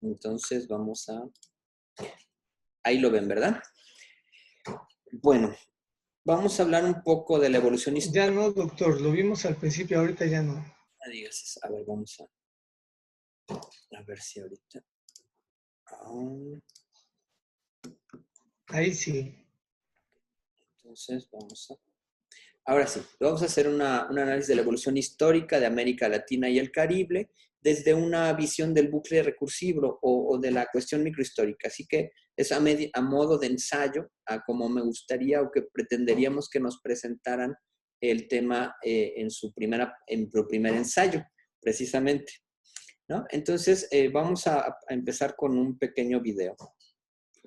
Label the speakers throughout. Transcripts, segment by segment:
Speaker 1: Entonces vamos a... Ahí lo ven, ¿verdad? Bueno, vamos a hablar un poco de la evolución histórica.
Speaker 2: Ya no, doctor, lo vimos al principio, ahorita ya no.
Speaker 1: No digas eso. A ver, vamos a ver si ahorita...
Speaker 2: Ahí sí.
Speaker 1: Entonces vamos a... Ahora sí, vamos a hacer un análisis de la evolución histórica de América Latina y el Caribe desde una visión del bucle recursivo o de la cuestión microhistórica. Así que es a modo de ensayo, a como me gustaría o que pretenderíamos que nos presentaran el tema en su primer ensayo, precisamente, ¿no? Entonces, vamos a empezar con un pequeño video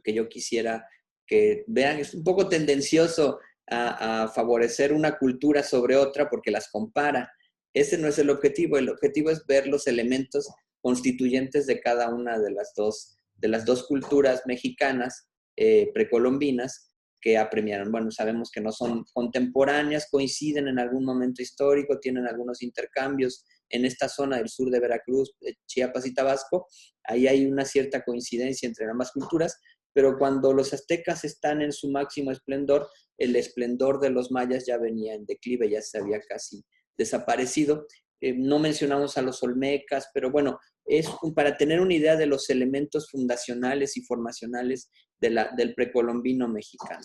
Speaker 1: que yo quisiera que vean. Es un poco tendencioso a favorecer una cultura sobre otra porque las compara. Ese no es el objetivo es ver los elementos constituyentes de cada una de las dos culturas mexicanas precolombinas que apremiaron. Bueno, sabemos que no son contemporáneas, coinciden en algún momento histórico, tienen algunos intercambios en esta zona del sur de Veracruz, Chiapas y Tabasco. Ahí hay una cierta coincidencia entre ambas culturas, pero cuando los aztecas están en su máximo esplendor, el esplendor de los mayas ya venía en declive, ya se había casi desaparecido. No mencionamos a los olmecas, pero bueno, es para tener una idea de los elementos fundacionales y formacionales del precolombino mexicano.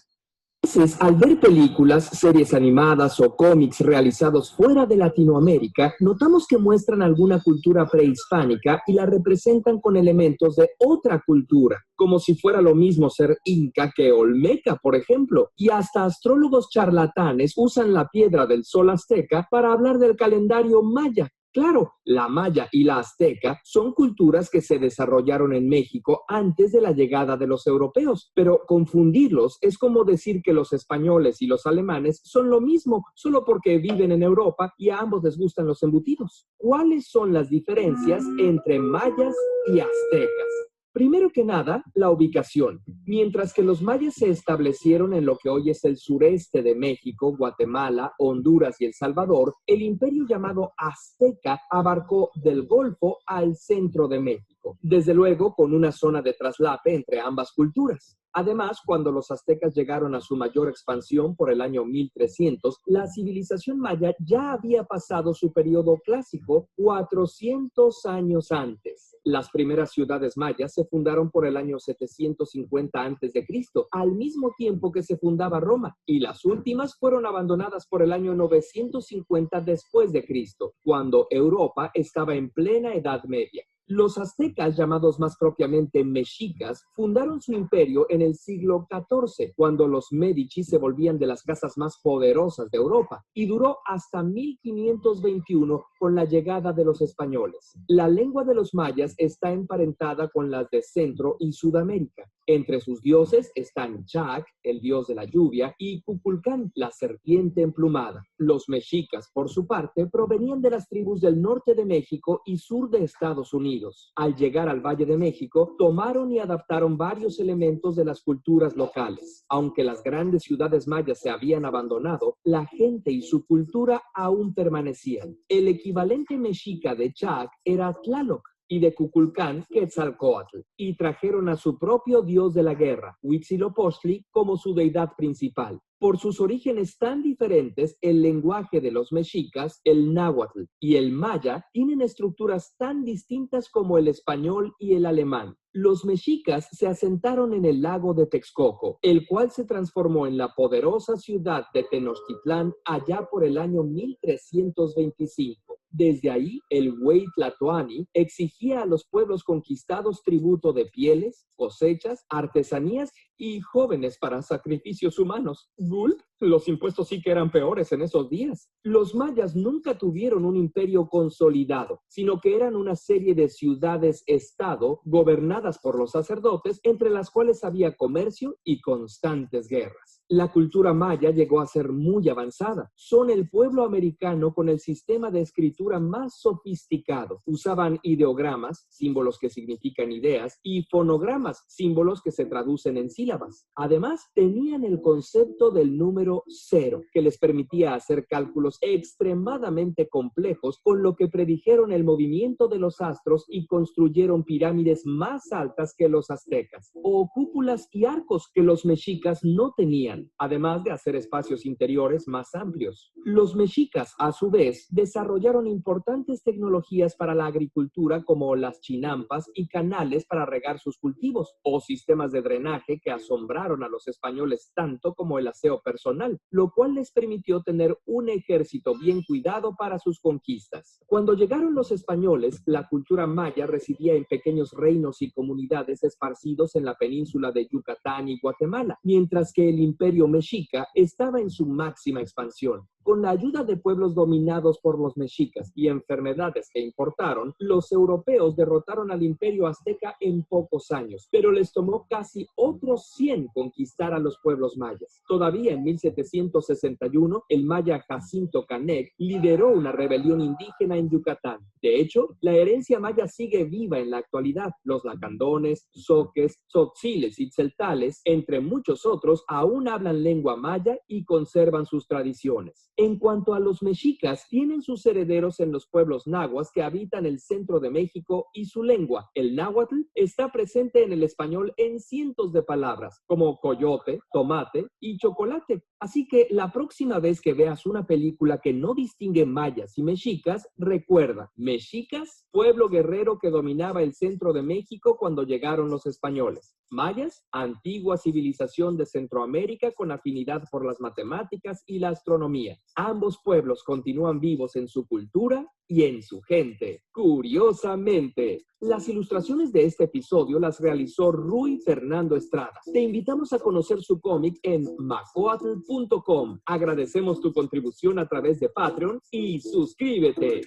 Speaker 3: Al ver películas, series animadas o cómics realizados fuera de Latinoamérica, notamos que muestran alguna cultura prehispánica y la representan con elementos de otra cultura, como si fuera lo mismo ser inca que olmeca, por ejemplo. Y hasta astrólogos charlatanes usan la piedra del sol azteca para hablar del calendario maya. Claro, la maya y la azteca son culturas que se desarrollaron en México antes de la llegada de los europeos, pero confundirlos es como decir que los españoles y los alemanes son lo mismo, solo porque viven en Europa y a ambos les gustan los embutidos. ¿Cuáles son las diferencias entre mayas y aztecas? Primero que nada, la ubicación. Mientras que los mayas se establecieron en lo que hoy es el sureste de México, Guatemala, Honduras y El Salvador, el imperio llamado azteca abarcó del Golfo al centro de México, desde luego con una zona de traslape entre ambas culturas. Además, cuando los aztecas llegaron a su mayor expansión por el año 1300, la civilización maya ya había pasado su periodo clásico 400 años antes. Las primeras ciudades mayas se fundaron por el año 750 a.C., al mismo tiempo que se fundaba Roma, y las últimas fueron abandonadas por el año 950 después de Cristo, cuando Europa estaba en plena Edad Media. Los aztecas, llamados más propiamente mexicas, fundaron su imperio en el siglo XIV, cuando los Medici se volvían de las casas más poderosas de Europa, y duró hasta 1521 con la llegada de los españoles. La lengua de los mayas está emparentada con las de Centro y Sudamérica. Entre sus dioses están Chac, el dios de la lluvia, y Cuculcán, la serpiente emplumada. Los mexicas, por su parte, provenían de las tribus del norte de México y sur de Estados Unidos. Al llegar al Valle de México, tomaron y adaptaron varios elementos de las culturas locales. Aunque las grandes ciudades mayas se habían abandonado, la gente y su cultura aún permanecían. El equivalente mexica de Chac era Tlaloc, y de Cuculcán, Quetzalcóatl, y trajeron a su propio dios de la guerra, Huitzilopochtli, como su deidad principal. Por sus orígenes tan diferentes, el lenguaje de los mexicas, el náhuatl y el maya, tienen estructuras tan distintas como el español y el alemán. Los mexicas se asentaron en el lago de Texcoco, el cual se transformó en la poderosa ciudad de Tenochtitlán allá por el año 1325. Desde ahí, el Güey Tlatoani exigía a los pueblos conquistados tributo de pieles, cosechas, artesanías y jóvenes para sacrificios humanos. ¿Gulp? Los impuestos sí que eran peores en esos días. Los mayas nunca tuvieron un imperio consolidado, sino que eran una serie de ciudades-estado gobernadas por los sacerdotes, entre las cuales había comercio y constantes guerras. La cultura maya llegó a ser muy avanzada. Son el pueblo americano con el sistema de escritura más sofisticado. Usaban ideogramas, símbolos que significan ideas, y fonogramas, símbolos que se traducen en sílabas. Además, tenían el concepto del número cero, que les permitía hacer cálculos extremadamente complejos, con lo que predijeron el movimiento de los astros y construyeron pirámides más altas que los aztecas, o cúpulas y arcos que los mexicas no tenían, además de hacer espacios interiores más amplios. Los mexicas, a su vez, desarrollaron importantes tecnologías para la agricultura como las chinampas y canales para regar sus cultivos, o sistemas de drenaje que asombraron a los españoles tanto como el aseo personal, lo cual les permitió tener un ejército bien cuidado para sus conquistas. Cuando llegaron los españoles, la cultura maya residía en pequeños reinos y comunidades esparcidos en la península de Yucatán y Guatemala, mientras que el imperio mexica estaba en su máxima expansión. Con la ayuda de pueblos dominados por los mexicas y enfermedades que importaron, los europeos derrotaron al imperio azteca en pocos años, pero les tomó casi otros 100 conquistar a los pueblos mayas. Todavía en 1761, el maya Jacinto Canec lideró una rebelión indígena en Yucatán. De hecho, la herencia maya sigue viva en la actualidad. Los lacandones, zoques, tzotziles y tzeltales, entre muchos otros, aún hablan lengua maya y conservan sus tradiciones. En cuanto a los mexicas, tienen sus herederos en los pueblos nahuas que habitan el centro de México y su lengua, el náhuatl, está presente en el español en cientos de palabras, como coyote, tomate y chocolate. Así que la próxima vez que veas una película que no distingue mayas y mexicas, recuerda, mexicas, pueblo guerrero que dominaba el centro de México cuando llegaron los españoles. Mayas, antigua civilización de Centroamérica con afinidad por las matemáticas y la astronomía. Ambos pueblos continúan vivos en su cultura y en su gente. Curiosamente, las ilustraciones de este episodio las realizó Rui Fernando Estrada. Te invitamos a conocer su cómic en macoatl.com. Agradecemos tu contribución a través de Patreon y suscríbete.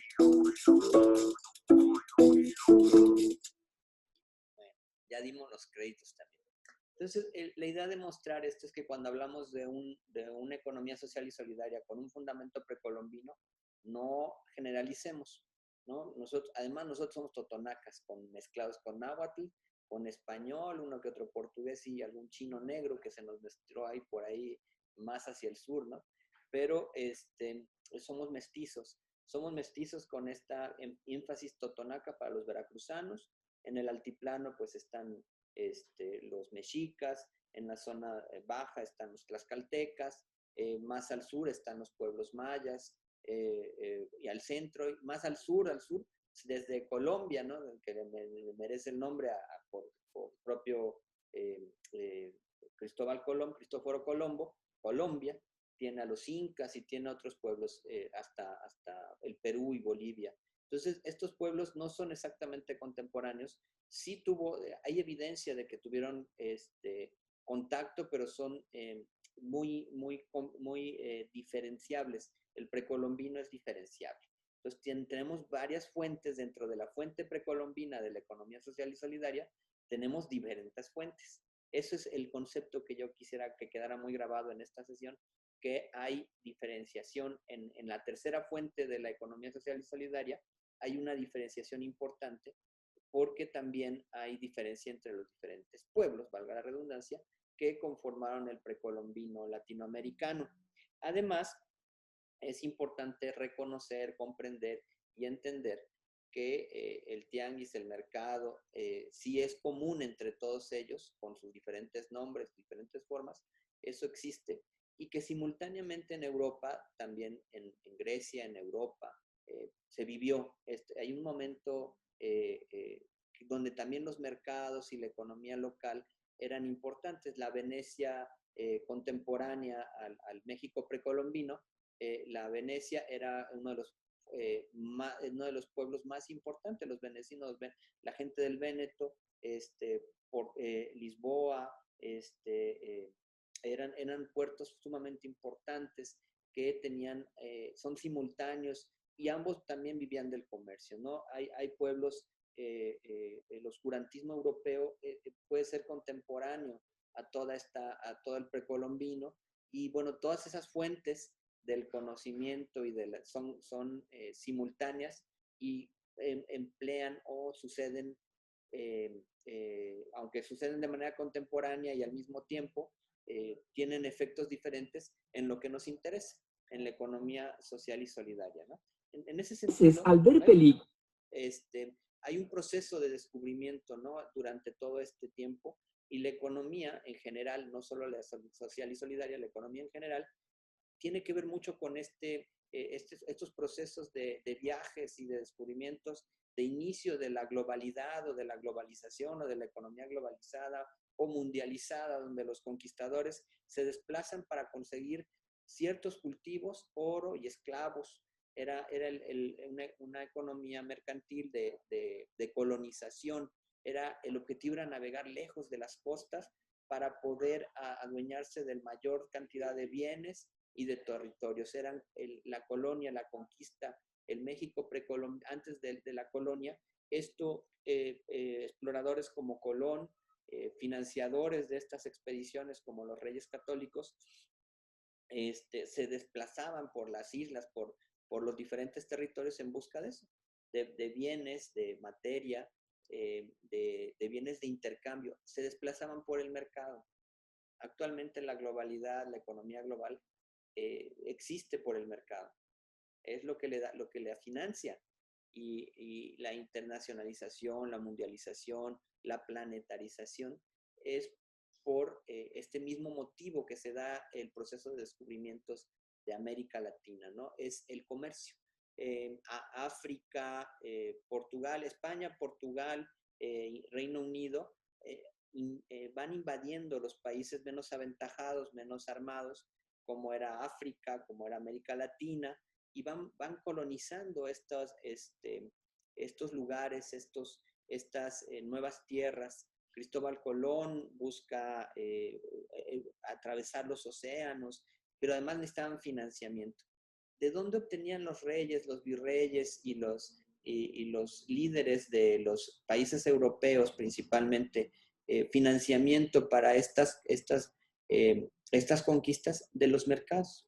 Speaker 1: Ya dimos los créditos también. Entonces, la idea de mostrar esto es que cuando hablamos de una economía social y solidaria con un fundamento precolombino, no generalicemos, ¿no? Además, nosotros somos totonacas, mezclados con náhuatl, con español, uno que otro portugués y algún chino negro que se nos mezcló ahí por ahí más hacia el sur, ¿no? Pero somos mestizos con esta énfasis totonaca para los veracruzanos. En el altiplano pues están los mexicas, en la zona baja están los tlaxcaltecas, más al sur están los pueblos mayas, y al centro, más al sur, desde Colombia, ¿no? Que le merece el nombre por propio Cristóforo Colombo, Colombia, tiene a los incas y tiene otros pueblos hasta el Perú y Bolivia. Entonces, estos pueblos no son exactamente contemporáneos. Sí hay evidencia de que tuvieron contacto, pero son muy diferenciables. El precolombino es diferenciable. Entonces, tenemos varias fuentes dentro de la fuente precolombina de la economía social y solidaria. Tenemos diferentes fuentes. Eso es el concepto que yo quisiera que quedara muy grabado en esta sesión, que hay diferenciación en la tercera fuente de la economía social y solidaria. Hay una diferenciación importante porque también hay diferencia entre los diferentes pueblos, valga la redundancia, que conformaron el precolombino latinoamericano. Además, es importante reconocer, comprender y entender que el tianguis, el mercado, sí es común entre todos ellos, con sus diferentes nombres, diferentes formas, eso existe, y que simultáneamente en Europa, también en Grecia, en Europa, se vivió. Hay un momento donde también los mercados y la economía local eran importantes. La Venecia contemporánea al México precolombino, la Venecia era uno de los pueblos más importantes, los venecinos, la gente del Véneto, por Lisboa, eran puertos sumamente importantes que son simultáneos y ambos también vivían del comercio, ¿no? Hay pueblos, el oscurantismo europeo puede ser contemporáneo a todo el precolombino, bueno, todas esas fuentes del conocimiento y son simultáneas y emplean o suceden, aunque suceden de manera contemporánea y al mismo tiempo, tienen efectos diferentes en lo que nos interesa, en la economía social y solidaria, ¿no? En ese sentido,
Speaker 3: Al ver películas,
Speaker 1: hay un proceso de descubrimiento, ¿no? Durante todo este tiempo, y la economía en general, no solo la social y solidaria, la economía en general, tiene que ver mucho con estos procesos de viajes y de descubrimientos, de inicio de la globalidad o de la globalización o de la economía globalizada o mundializada, donde los conquistadores se desplazan para conseguir ciertos cultivos, oro y esclavos. Era una economía mercantil de colonización. El objetivo era navegar lejos de las costas para poder adueñarse de mayor cantidad de bienes y de territorios. Eran la colonia, la conquista, el México antes de la colonia. Exploradores como Colón, financiadores de estas expediciones como los Reyes Católicos, se desplazaban por las islas, por los diferentes territorios en busca de eso, de bienes, de materia, de bienes de intercambio. Se desplazaban por el mercado. Actualmente la globalidad, la economía global, existe por el mercado. Es lo que le financia. Y la internacionalización, la mundialización, la planetarización es por este mismo motivo que se da el proceso de descubrimientos de América Latina, ¿no? Es el comercio. África, Portugal, España, Portugal, Reino Unido, van invadiendo los países menos aventajados, menos armados, como era África, como era América Latina, y van colonizando estos lugares, estas nuevas tierras. Cristóbal Colón busca atravesar los océanos, pero además necesitaban financiamiento. ¿De dónde obtenían los reyes, los virreyes y los líderes de los países europeos principalmente financiamiento para estas conquistas? De los mercados,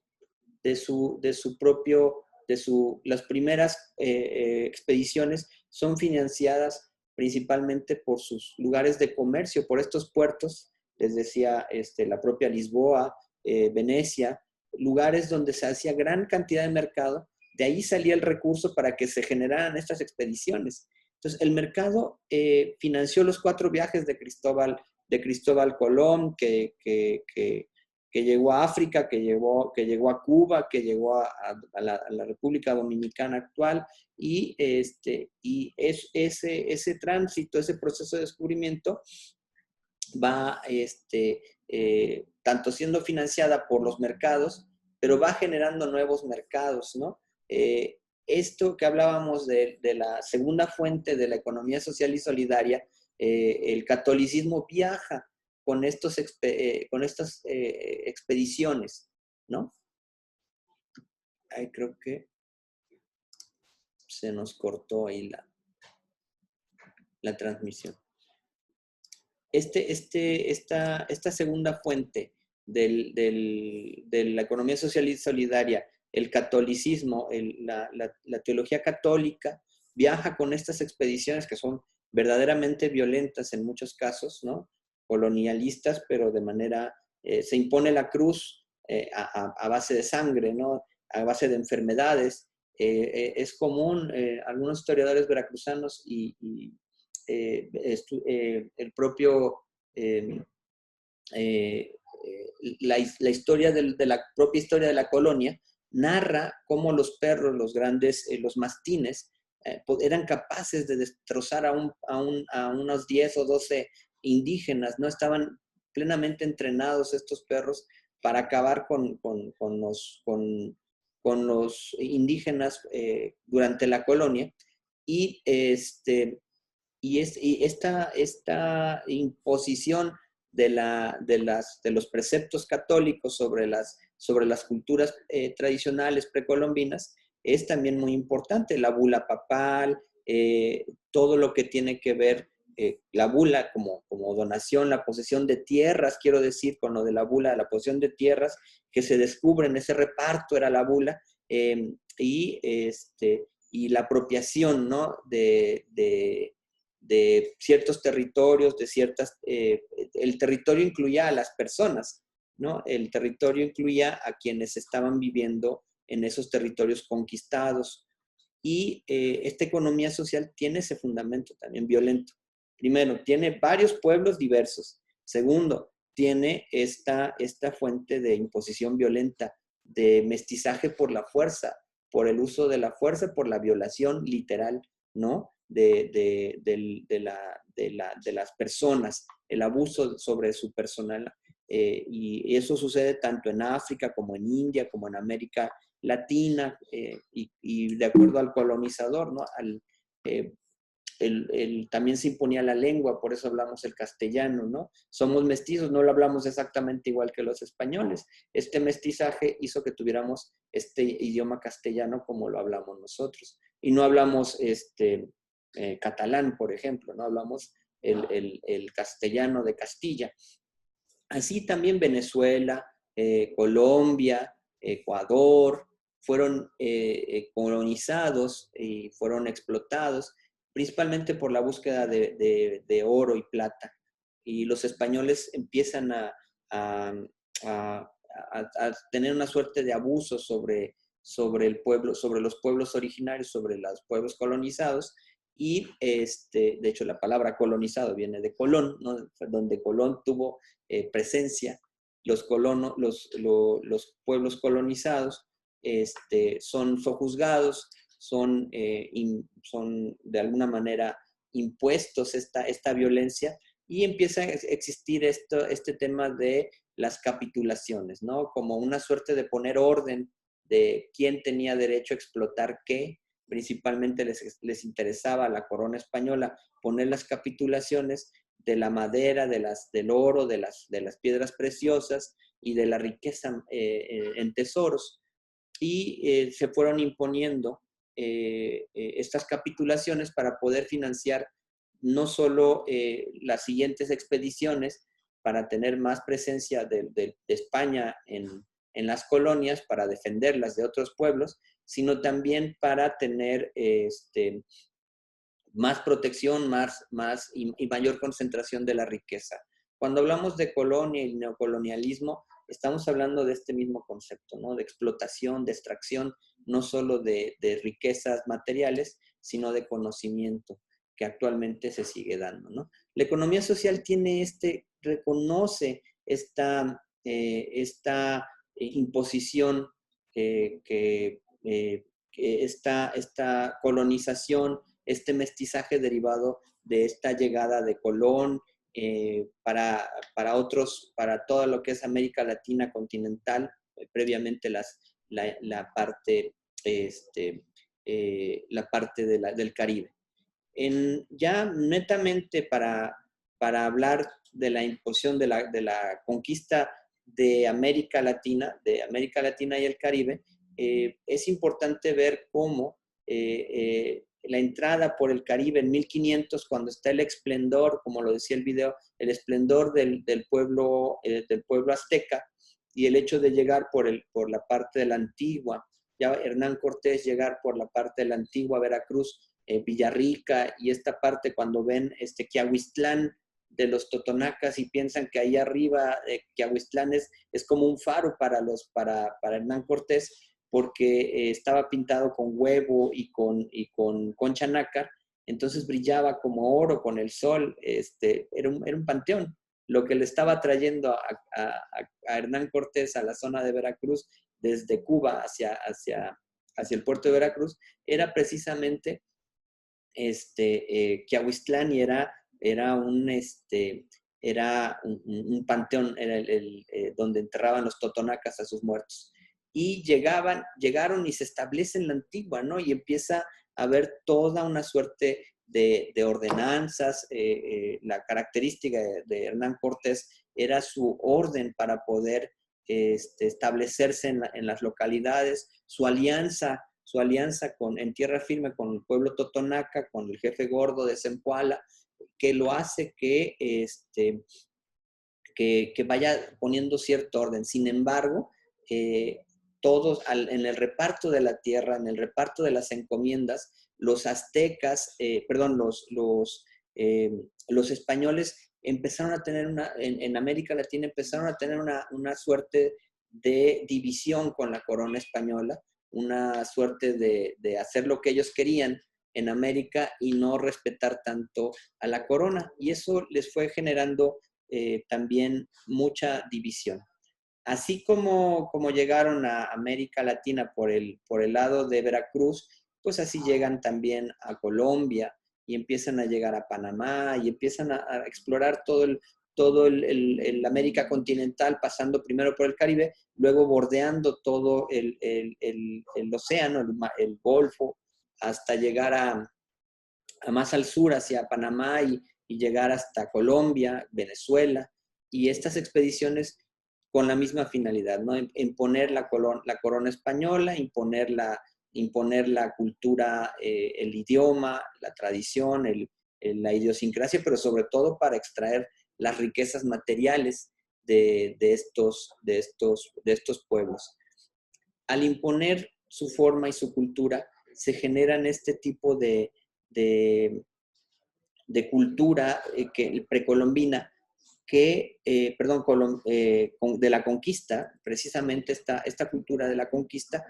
Speaker 1: las primeras expediciones son financiadas principalmente por sus lugares de comercio, por estos puertos, les decía la propia Lisboa, Venecia, lugares donde se hacía gran cantidad de mercado. De ahí salía el recurso para que se generaran estas expediciones. Entonces, el mercado financió los 4 viajes de Cristóbal Colón, que llegó a África, que llegó a Cuba, que llegó a la República Dominicana actual, y ese tránsito, ese proceso de descubrimiento va tanto siendo financiada por los mercados, pero va generando nuevos mercados, ¿no? Esto que hablábamos de la segunda fuente de la economía social y solidaria, el catolicismo viaja con estas expediciones, ¿no? Ahí creo que se nos cortó ahí la transmisión. Esta segunda fuente de la economía social y solidaria, el catolicismo, la teología católica, viaja con estas expediciones que son verdaderamente violentas en muchos casos, ¿no? Colonialistas, pero de manera, se impone la cruz a base de sangre, ¿no? A base de enfermedades. Es común, algunos historiadores veracruzanos el propio, la historia de la propia historia de la colonia narra cómo los perros, los grandes, los mastines, eran capaces de destrozar a unos 10 o 12 indígenas, ¿no? Estaban plenamente entrenados estos perros para acabar con los indígenas durante la colonia. Y esta imposición de los preceptos católicos sobre las culturas tradicionales precolombinas es también muy importante. La bula papal, todo lo que tiene que ver la bula como donación, la posesión de tierras, quiero decir, con lo de la bula, la posesión de tierras que se descubren, ese reparto era la bula, y la apropiación, ¿no? de ciertos territorios, el territorio incluía a las personas, ¿no? El territorio incluía a quienes estaban viviendo en esos territorios conquistados. Y esta economía social tiene ese fundamento también violento. Primero, tiene varios pueblos diversos. Segundo, tiene esta fuente de imposición violenta, de mestizaje por la fuerza, por el uso de la fuerza, por la violación literal, ¿no? De las personas, el abuso sobre su personal. Y eso sucede tanto en África como en India, como en América Latina, y de acuerdo al colonizador, ¿no? También se imponía la lengua, por eso hablamos el castellano, ¿no? Somos mestizos, no lo hablamos exactamente igual que los españoles. Este mestizaje hizo que tuviéramos este idioma castellano como lo hablamos nosotros. Y no hablamos catalán, por ejemplo, no hablamos el castellano de Castilla. Así también Venezuela, Colombia, Ecuador, fueron colonizados y fueron explotados, principalmente por la búsqueda de oro y plata. Y los españoles empiezan a tener una suerte de abuso sobre el pueblo, sobre los pueblos originarios, sobre los pueblos colonizados. Y de hecho la palabra colonizado viene de Colón, ¿no? Donde Colón tuvo presencia. Los pueblos colonizados son sojuzgados, son de alguna manera impuestos esta violencia, y empieza a existir este tema de las capitulaciones, ¿no? Como una suerte de poner orden de quién tenía derecho a explotar qué. Principalmente les interesaba a la corona española poner las capitulaciones de la madera, del oro, de las piedras preciosas y de la riqueza en tesoros. Y se fueron imponiendo estas capitulaciones para poder financiar no solo las siguientes expediciones, para tener más presencia de España en las colonias, para defenderlas de otros pueblos, sino también para tener más protección, y mayor concentración de la riqueza. Cuando hablamos de colonia y neocolonialismo, estamos hablando de este mismo concepto, ¿no? De explotación, de extracción, no solo de riquezas materiales, sino de conocimiento, que actualmente se sigue dando, ¿no? La economía social reconoce esta imposición, esta colonización, este mestizaje derivado de esta llegada de Colón para todo lo que es América Latina continental, previamente la parte del Caribe. Ya netamente para hablar de la imposición de la conquista de América Latina y el Caribe, es importante ver cómo la entrada por el Caribe en 1500, cuando está el esplendor, como lo decía el video, el esplendor del pueblo azteca, y el hecho de llegar por la parte de la antigua, ya Hernán Cortés llegar por la parte de la antigua Veracruz, Villarrica, y esta parte cuando ven Quiahuistlán de los totonacas y piensan que ahí arriba Quiahuistlán es como un faro para Hernán Cortés, porque estaba pintado con huevo y con concha nácar, entonces brillaba como oro con el sol, era un panteón. Lo que le estaba trayendo a Hernán Cortés a la zona de Veracruz, desde Cuba hacia el puerto de Veracruz, era precisamente Quiahuistlán, y era un panteón, era donde enterraban los totonacas a sus muertos. Y llegaron y se establece en la antigua, ¿no? Y empieza a haber toda una suerte de ordenanzas. La característica de Hernán Cortés era su orden para poder establecerse en las localidades, su alianza en tierra firme con el pueblo totonaca, con el jefe gordo de Zempoala, que lo hace que vaya poniendo cierto orden. Sin embargo, todos en el reparto de la tierra, en el reparto de las encomiendas, los aztecas, perdón, los españoles empezaron a tener en América Latina empezaron a tener una suerte de división con la corona española, una suerte de hacer lo que ellos querían en América y no respetar tanto a la corona. Y eso les fue generando también mucha división. Así como llegaron a América Latina por el lado de Veracruz, pues así llegan también a Colombia y empiezan a llegar a Panamá y empiezan a explorar todo el América continental, pasando primero por el Caribe, luego bordeando todo el océano, el Golfo, hasta llegar a más al sur, hacia Panamá y llegar hasta Colombia, Venezuela. Y estas expediciones con la misma finalidad, ¿no? Imponer la corona española, imponer la cultura, el idioma, la tradición, la idiosincrasia, pero sobre todo para extraer las riquezas materiales de estos pueblos. Al imponer su forma y su cultura, se generan este tipo de cultura precolombina de la conquista, precisamente esta cultura de la conquista,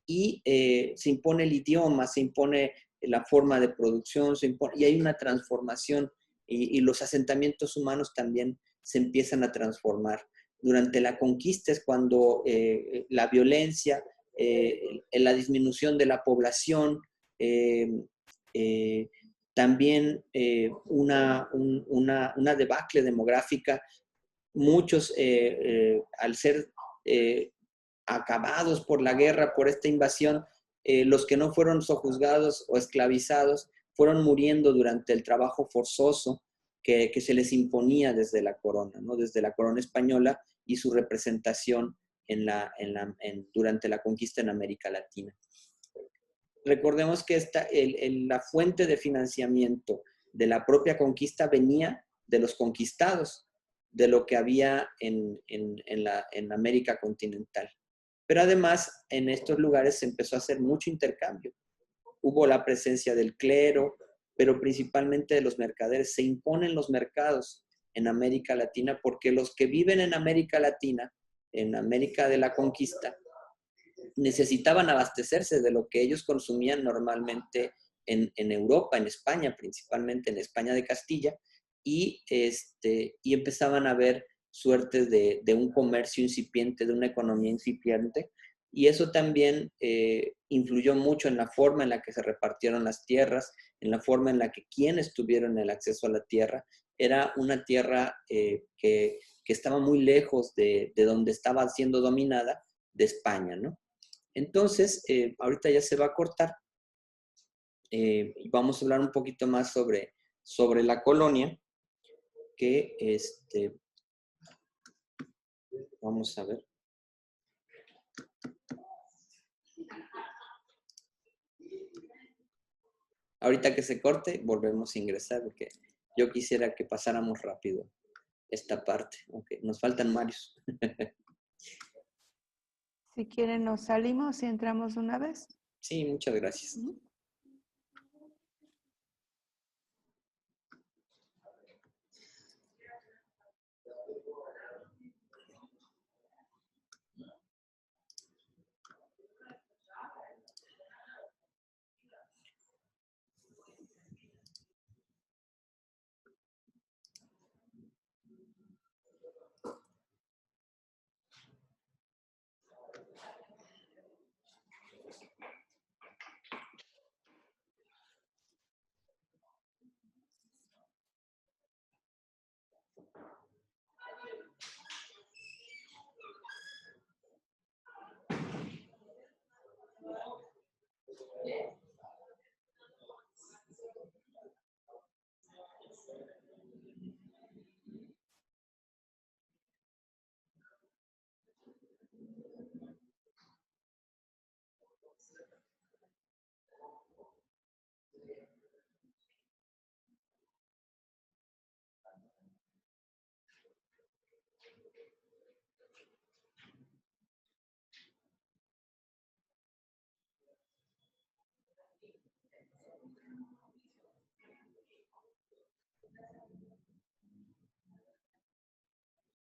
Speaker 1: y se impone el idioma, se impone la forma de producción, y hay una transformación, y los asentamientos humanos también se empiezan a transformar. Durante la conquista es cuando la violencia, la disminución de la población, también una debacle demográfica. Muchos, al ser acabados por la guerra, por esta invasión, los que no fueron sojuzgados o esclavizados fueron muriendo durante el trabajo forzoso que se les imponía desde la corona, ¿no? Desde la corona española y su representación durante la conquista en América Latina. Recordemos que la fuente de financiamiento de la propia conquista venía de los conquistados, de lo que había en América continental. Pero además, en estos lugares se empezó a hacer mucho intercambio. Hubo la presencia del clero, pero principalmente de los mercaderes. Se imponen los mercados en América Latina porque los que viven en América Latina, en América de la conquista, necesitaban abastecerse de lo que ellos consumían normalmente en Europa, en España, principalmente en España de Castilla, y empezaban a ver suertes de un comercio incipiente, de una economía incipiente, y eso también influyó mucho en la forma en la que se repartieron las tierras, en la forma en la que quienes tuvieron el acceso a la tierra. Era una tierra que estaba muy lejos de donde estaba siendo dominada, de España, ¿no? Entonces, ahorita ya se va a cortar y vamos a hablar un poquito más sobre la colonia, que vamos a ver. Ahorita que se corte, volvemos a ingresar, porque yo quisiera que pasáramos rápido esta parte, aunque nos faltan varios.
Speaker 4: Si quieren, nos salimos y entramos una vez.
Speaker 1: Sí, muchas gracias.